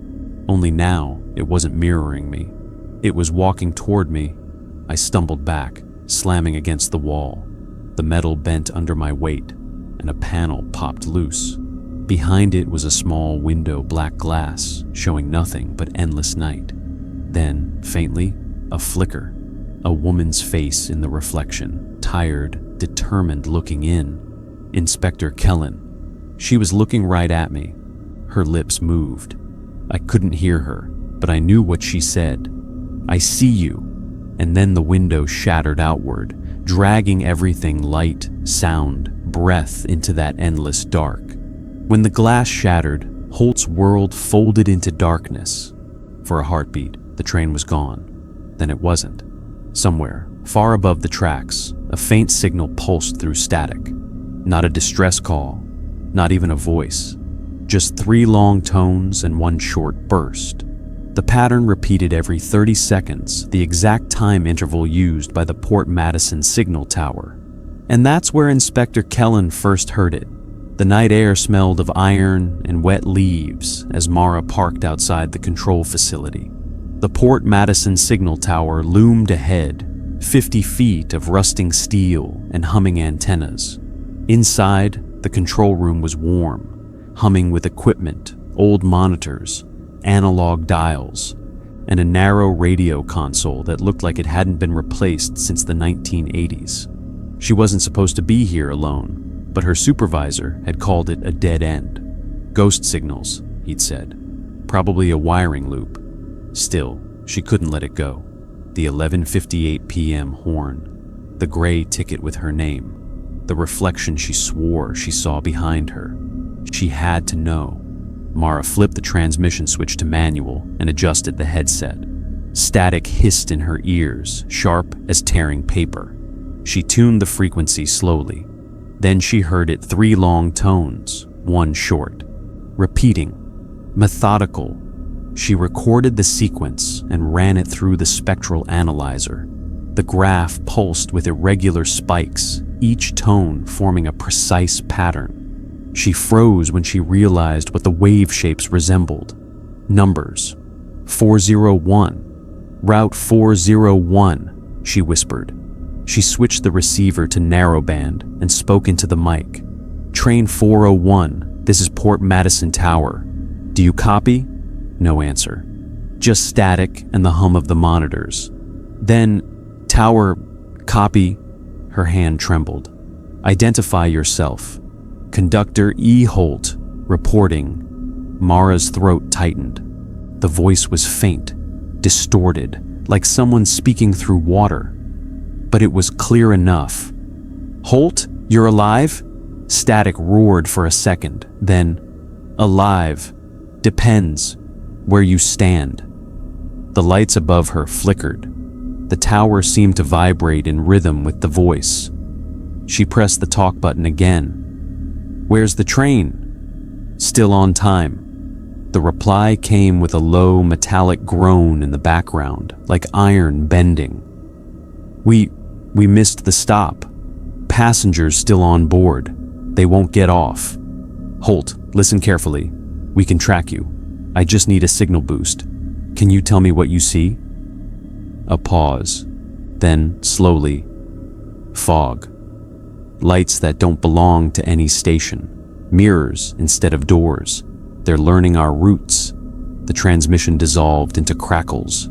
Only now, it wasn't mirroring me. It was walking toward me. I stumbled back, slamming against the wall. The metal bent under my weight, and a panel popped loose. Behind it was a small window, black glass, showing nothing but endless night. Then, faintly, a flicker. A woman's face in the reflection, tired, determined, looking in. Inspector Kellen. She was looking right at me. Her lips moved. I couldn't hear her, but I knew what she said. "I see you." And then the window shattered outward, dragging everything, light, sound, breath, into that endless dark. When the glass shattered, Holt's world folded into darkness. For a heartbeat, the train was gone. Then it wasn't. Somewhere, far above the tracks, a faint signal pulsed through static. Not a distress call, not even a voice. Just 3 long tones and 1 short burst. The pattern repeated every 30 seconds, the exact time interval used by the Port Madison signal tower. And that's where Inspector Kellen first heard it. The night air smelled of iron and wet leaves as Mara parked outside the control facility. The Port Madison signal tower loomed ahead, 50 feet of rusting steel and humming antennas. Inside, the control room was warm, humming with equipment, old monitors, analog dials, and a narrow radio console that looked like it hadn't been replaced since the 1980s. She wasn't supposed to be here alone, but her supervisor had called it a dead end. "Ghost signals," he'd said. "Probably a wiring loop." Still, she couldn't let it go. The 11:58 p.m. horn, the gray ticket with her name, the reflection she swore she saw behind her. She had to know. Mara flipped the transmission switch to manual and adjusted the headset. Static hissed in her ears, sharp as tearing paper. She tuned the frequency slowly. Then she heard it 3 long tones, 1 short. Repeating. Methodical. She recorded the sequence and ran it through the spectral analyzer. The graph pulsed with irregular spikes, each tone forming a precise pattern. She froze when she realized what the wave shapes resembled. Numbers. 401. Route 401, she whispered. She switched the receiver to narrowband and spoke into the mic. Train 401, this is Port Madison Tower. Do you copy? No answer. Just static and the hum of the monitors. Then, Tower, copy. Her hand trembled. Identify yourself. Conductor E. Holt, reporting. Mara's throat tightened. The voice was faint, distorted, like someone speaking through water. But it was clear enough. Holt, you're alive? Static roared for a second, then, alive. Depends. Where you stand. The lights above her flickered. The tower seemed to vibrate in rhythm with the voice. She pressed the talk button again. Where's the train? Still on time. The reply came with a low metallic groan in the background, like iron bending. We missed the stop. Passengers still on board. They won't get off. Holt, listen carefully. We can track you. I just need a signal boost. Can you tell me what you see? A pause. Then, slowly, fog. Lights that don't belong to any station. Mirrors instead of doors. They're learning our routes. The transmission dissolved into crackles.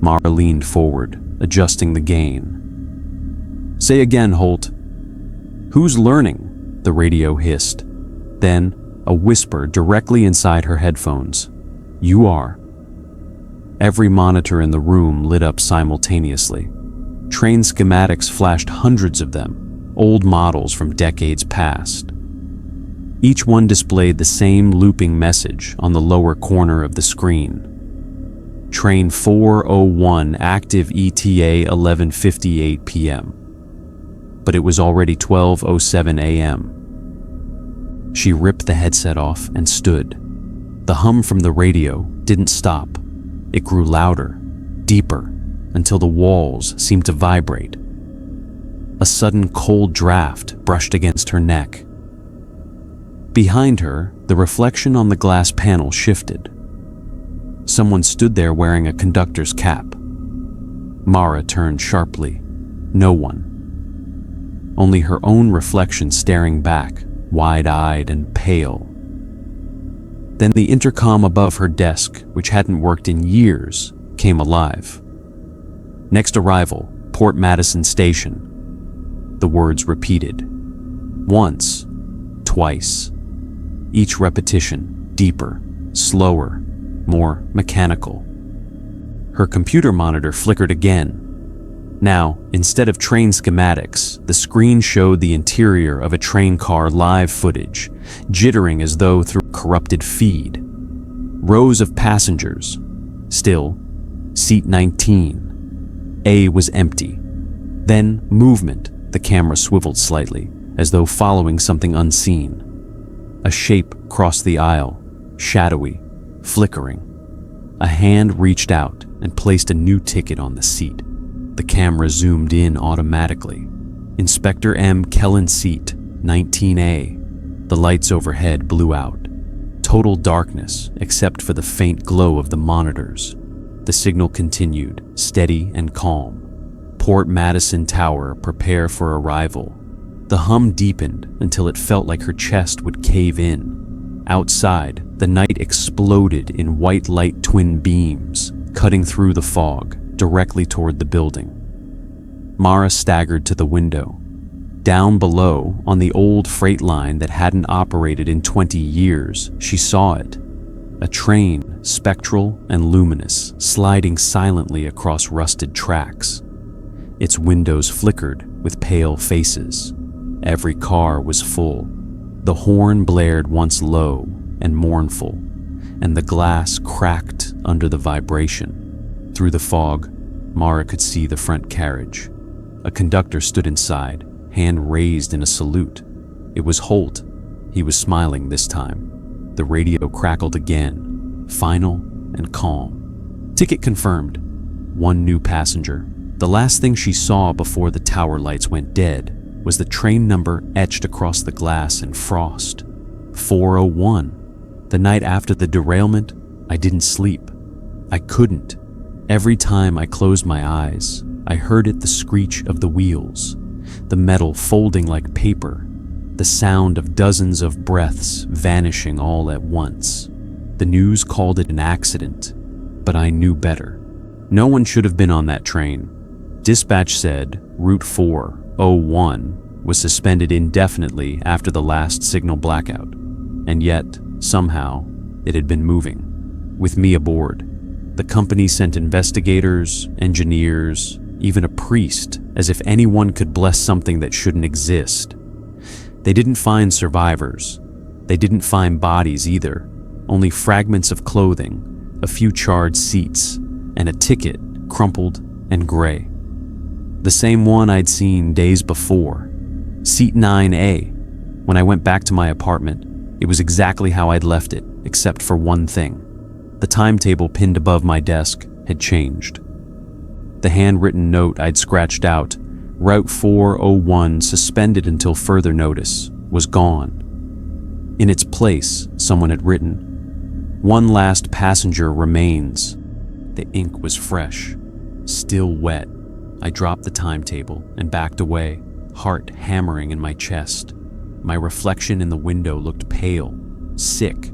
Mara leaned forward, adjusting the gain. Say again, Holt. Who's learning? The radio hissed. Then, a whisper directly inside her headphones. You are. Every monitor in the room lit up simultaneously. Train schematics flashed, hundreds of them, old models from decades past. Each one displayed the same looping message on the lower corner of the screen. Train 401 active ETA 11:58 p.m. But it was already 12:07 a.m. She ripped the headset off and stood. The hum from the radio didn't stop. It grew louder, deeper, until the walls seemed to vibrate. A sudden cold draft brushed against her neck. Behind her, the reflection on the glass panel shifted. Someone stood there wearing a conductor's cap. Mara turned sharply. No one. Only her own reflection staring back, wide-eyed and pale. Then the intercom above her desk, which hadn't worked in years, came alive. Next arrival, Port Madison Station. The words repeated. Once, twice. Each repetition deeper, slower, more mechanical. Her computer monitor flickered again. Now, instead of train schematics, the screen showed the interior of a train car live footage, jittering as though through a corrupted feed. Rows of passengers. Still, seat 19. A was empty. Then, movement. The camera swiveled slightly, as though following something unseen. A shape crossed the aisle, shadowy, flickering. A hand reached out and placed a new ticket on the seat. The camera zoomed in automatically. Inspector M. Kellen seat, 19A. The lights overhead blew out. Total darkness, except for the faint glow of the monitors. The signal continued, steady and calm. Port Madison Tower, prepare for arrival. The hum deepened until it felt like her chest would cave in. Outside, the night exploded in white light twin beams, cutting through the fog, directly toward the building. Mara staggered to the window. Down below, on the old freight line that hadn't operated in 20 years, she saw it. A train, spectral and luminous, sliding silently across rusted tracks. Its windows flickered with pale faces. Every car was full. The horn blared once low and mournful, and the glass cracked under the vibration. Through the fog, Mara could see the front carriage. A conductor stood inside, hand raised in a salute. It was Holt. He was smiling this time. The radio crackled again, final and calm. Ticket confirmed. One new passenger. The last thing she saw before the tower lights went dead was the train number etched across the glass in frost. 401. The night after the derailment, I didn't sleep. I couldn't. Every time I closed my eyes, I heard the screech of the wheels, the metal folding like paper, the sound of dozens of breaths vanishing all at once. The news called it an accident, but I knew better. No one should have been on that train. Dispatch said Route 401 was suspended indefinitely after the last signal blackout, and yet, somehow, it had been moving, with me aboard. The company sent investigators, engineers, even a priest, as if anyone could bless something that shouldn't exist. They didn't find survivors. They didn't find bodies either, only fragments of clothing, a few charred seats, and a ticket crumpled and gray. The same one I'd seen days before. Seat 9A. When I went back to my apartment, it was exactly how I'd left it, except for one thing. The timetable pinned above my desk had changed. The handwritten note I'd scratched out, Route 401 suspended until further notice, was gone. In its place, someone had written, "One last passenger remains." The ink was fresh, still wet. I dropped the timetable and backed away, heart hammering in my chest. My reflection in the window looked pale, sick,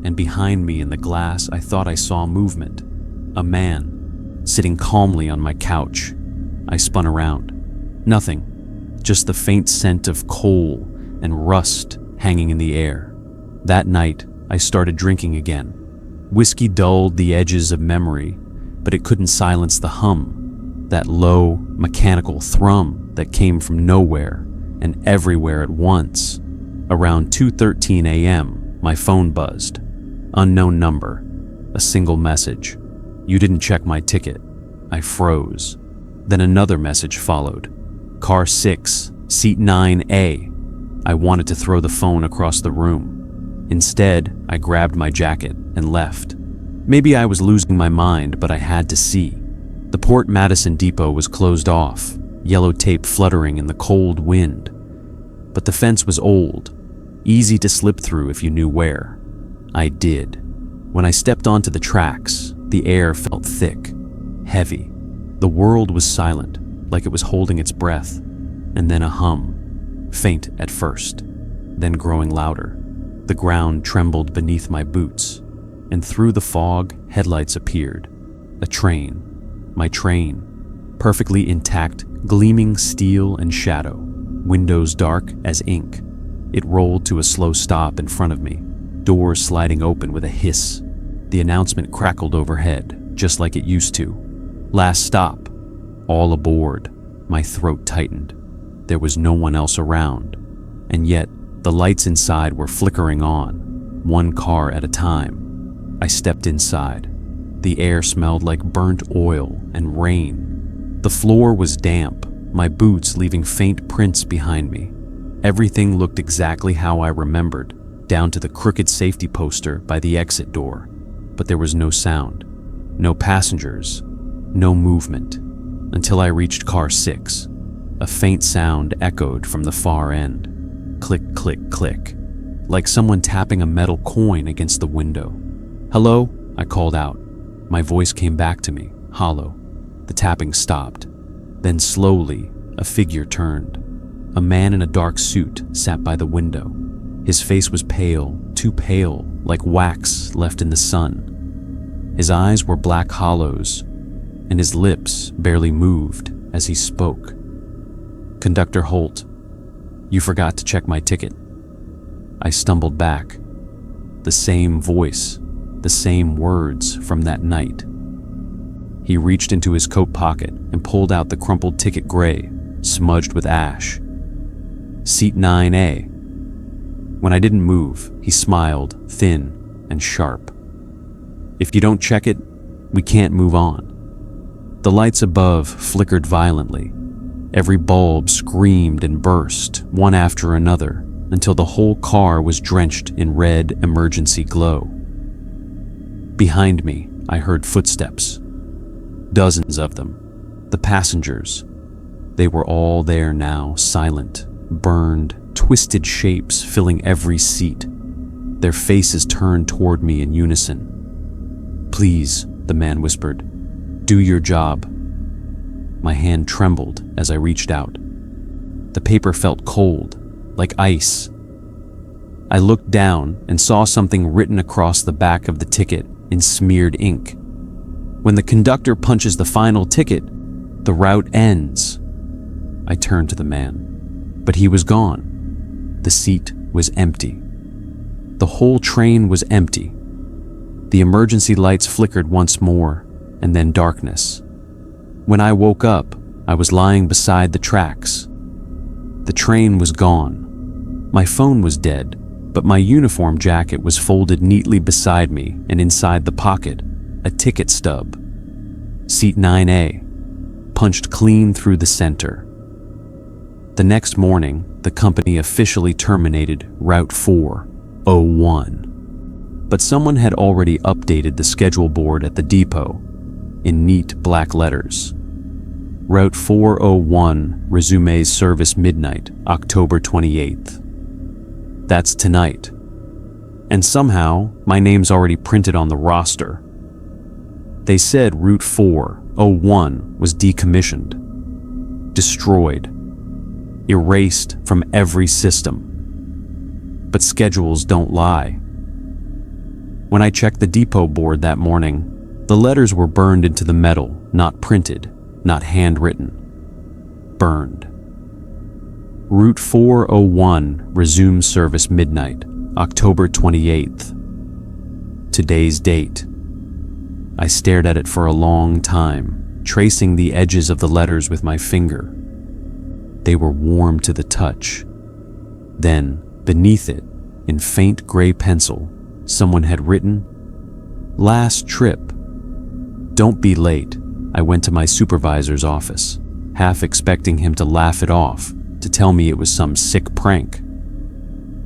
and behind me in the glass I thought I saw movement. A man, sitting calmly on my couch. I spun around. Nothing, just the faint scent of coal and rust hanging in the air. That night, I started drinking again. Whiskey dulled the edges of memory, but it couldn't silence the hum, that low, mechanical thrum that came from nowhere and everywhere at once. Around 2:13 a.m., my phone buzzed. Unknown number. A single message. "You didn't check my ticket." I froze. Then another message followed. "Car 6, seat 9A." I wanted to throw the phone across the room. Instead, I grabbed my jacket and left. Maybe I was losing my mind, but I had to see. The Port Madison depot was closed off, yellow tape fluttering in the cold wind. But the fence was old, easy to slip through if you knew where. I did. When I stepped onto the tracks, the air felt thick, heavy. The world was silent, like it was holding its breath, and then a hum, faint at first, then growing louder. The ground trembled beneath my boots, and through the fog, headlights appeared. A train. My train. Perfectly intact, gleaming steel and shadow, windows dark as ink. It rolled to a slow stop in front of me, doors sliding open with a hiss. The announcement crackled overhead, just like it used to. "Last stop. All aboard." My throat tightened. There was no one else around, and yet the lights inside were flickering on, one car at a time. I stepped inside. The air smelled like burnt oil and rain. The floor was damp, my boots leaving faint prints behind me. Everything looked exactly how I remembered, down to the crooked safety poster by the exit door. But there was no sound, no passengers, no movement, until I reached car 6. A faint sound echoed from the far end. Click, click, click, like someone tapping a metal coin against the window. "Hello?" I called out. My voice came back to me, hollow. The tapping stopped. Then slowly, a figure turned. A man in a dark suit sat by the window. His face was pale, too pale, like wax left in the sun. His eyes were black hollows, and his lips barely moved as he spoke. "Conductor Holt, you forgot to check my ticket." I stumbled back. The same voice, the same words from that night. He reached into his coat pocket and pulled out the crumpled ticket gray, smudged with ash. "Seat 9A. When I didn't move, he smiled, thin and sharp. "If you don't check it, we can't move on." The lights above flickered violently. Every bulb screamed and burst, one after another, until the whole car was drenched in red emergency glow. Behind me, I heard footsteps. Dozens of them. The passengers. They were all there now, silent, burned, twisted shapes filling every seat. Their faces turned toward me in unison. "Please," the man whispered, "do your job." My hand trembled as I reached out. The paper felt cold, like ice. I looked down and saw something written across the back of the ticket in smeared ink. "When the conductor punches the final ticket, the route ends." I turned to the man, but he was gone. The seat was empty. The whole train was empty. The emergency lights flickered once more, and then darkness. When I woke up, I was lying beside the tracks. The train was gone. My phone was dead, but my uniform jacket was folded neatly beside me, and inside the pocket, a ticket stub. Seat 9A, punched clean through the center. The next morning, the company officially terminated Route 401. But someone had already updated the schedule board at the depot in neat black letters. Route 401 resumes service midnight, October 28th. That's tonight. And somehow, my name's already printed on the roster. They said Route 401 was decommissioned, destroyed, erased from every system. But schedules don't lie. When I checked the depot board that morning, the letters were burned into the metal, not printed, not handwritten. Burned. Route 401 resumes service midnight, October 28th. Today's date. I stared at it for a long time, tracing the edges of the letters with my finger. They were warm to the touch. Then, beneath it, in faint gray pencil, someone had written, "Last trip." Don't be late. I went to my supervisor's office, half expecting him to laugh it off, to tell me it was some sick prank.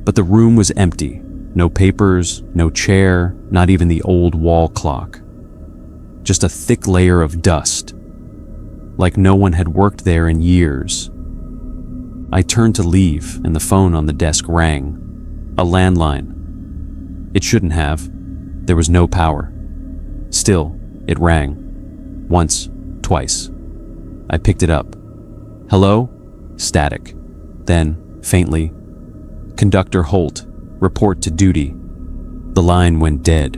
But the room was empty. No papers, no chair, not even the old wall clock. Just a thick layer of dust, like no one had worked there in years. I turned to leave, and the phone on the desk rang. A landline. It shouldn't have. There was no power. Still, it rang. Once, twice. I picked it up. "Hello?" Static. Then, faintly, "Conductor Holt, report to duty." The line went dead.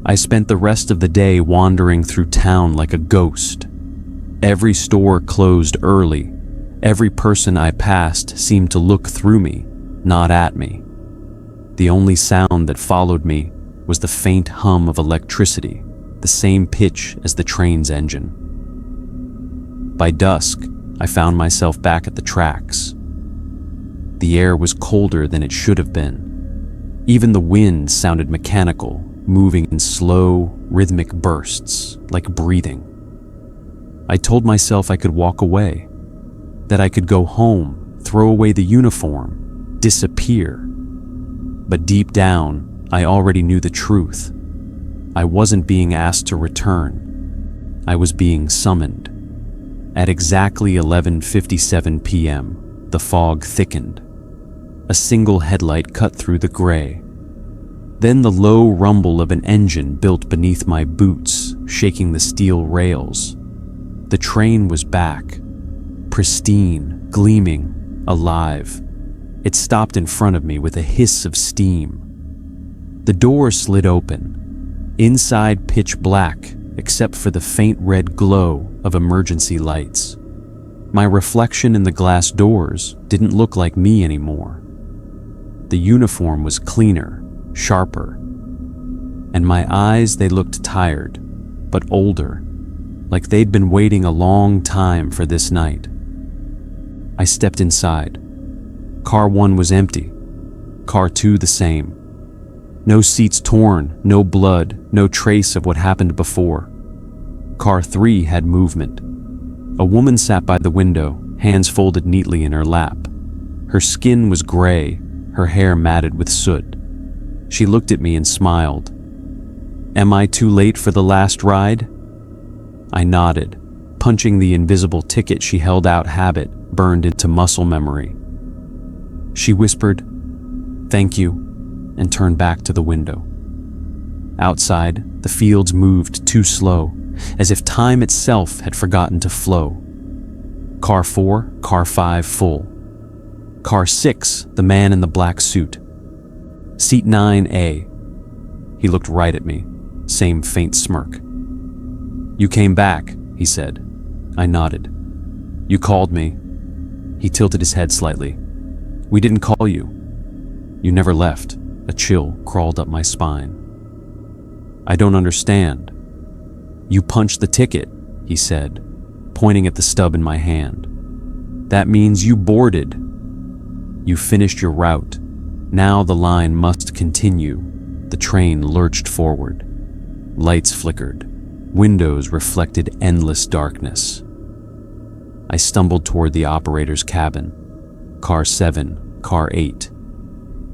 I spent the rest of the day wandering through town like a ghost. Every store closed early. Every person I passed seemed to look through me, not at me. The only sound that followed me was the faint hum of electricity, the same pitch as the train's engine. By dusk, I found myself back at the tracks. The air was colder than it should have been. Even the wind sounded mechanical, moving in slow, rhythmic bursts, like breathing. I told myself I could walk away, that I could go home, throw away the uniform, disappear. But deep down, I already knew the truth. I wasn't being asked to return. I was being summoned. At exactly 11:57 p.m., the fog thickened. A single headlight cut through the gray. Then the low rumble of an engine built beneath my boots, shaking the steel rails. The train was back, pristine, gleaming, alive. It stopped in front of me with a hiss of steam. The door slid open. Inside pitch black, except for the faint red glow of emergency lights. My reflection in the glass doors didn't look like me anymore. The uniform was cleaner, sharper. And my eyes, they looked tired, but older, like they'd been waiting a long time for this night. I stepped inside. Car 1 was empty. Car 2 the same. No seats torn, no blood, no trace of what happened before. Car 3 had movement. A woman sat by the window, hands folded neatly in her lap. Her skin was gray, her hair matted with soot. She looked at me and smiled. "Am I too late for the last ride?" I nodded, Punching the invisible ticket she held out habit burned into muscle memory. She whispered, "Thank you," and turned back to the window. Outside, the fields moved too slow, as if time itself had forgotten to flow. Car 4, car 5 full. Car 6, the man in the black suit. Seat 9A. He looked right at me, same faint smirk. "You came back," he said. I nodded. "You called me." He tilted his head slightly. "We didn't call you." "You never left." A chill crawled up my spine. "I don't understand." "You punched the ticket," he said, pointing at the stub in my hand. "That means you boarded. You finished your route. Now the line must continue." The train lurched forward. Lights flickered. Windows reflected endless darkness. I stumbled toward the operator's cabin. Car 7, car 8.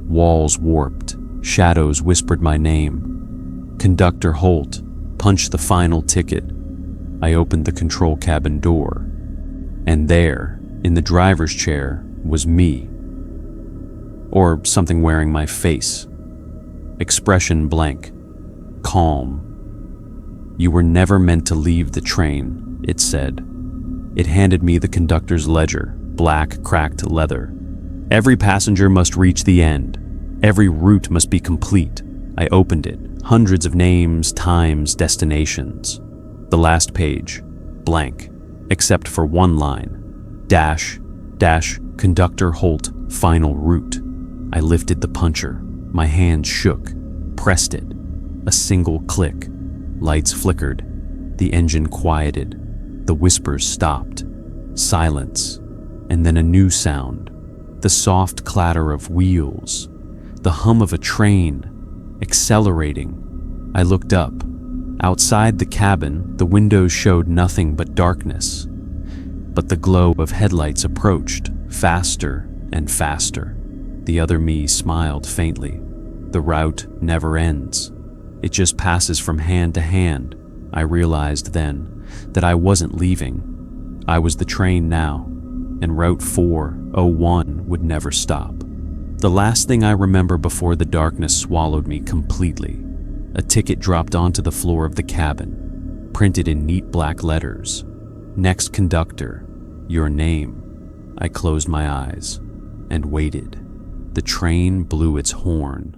Walls warped. Shadows whispered my name. "Conductor Holt, punch the final ticket." I opened the control cabin door. And there, in the driver's chair, was me. Or something wearing my face. Expression blank. Calm. "You were never meant to leave the train," it said. It handed me the conductor's ledger, black, cracked leather. "Every passenger must reach the end. Every route must be complete." I opened it. Hundreds of names, times, destinations. The last page, blank, except for one line. Dash, Conductor Holt, final route. I lifted the puncher. My hand shook, pressed it. A single click. Lights flickered. The engine quieted. The whispers stopped. Silence. And then a new sound. The soft clatter of wheels. The hum of a train. Accelerating. I looked up. Outside the cabin, the windows showed nothing but darkness. But the glow of headlights approached, faster and faster. The other me smiled faintly. The route never ends. It just passes from hand to hand. I realized then that I wasn't leaving. I was the train now, and Route 401 would never stop. The last thing I remember before the darkness swallowed me completely. A ticket dropped onto the floor of the cabin, printed in neat black letters. "Next conductor, your name." I closed my eyes and waited. The train blew its horn.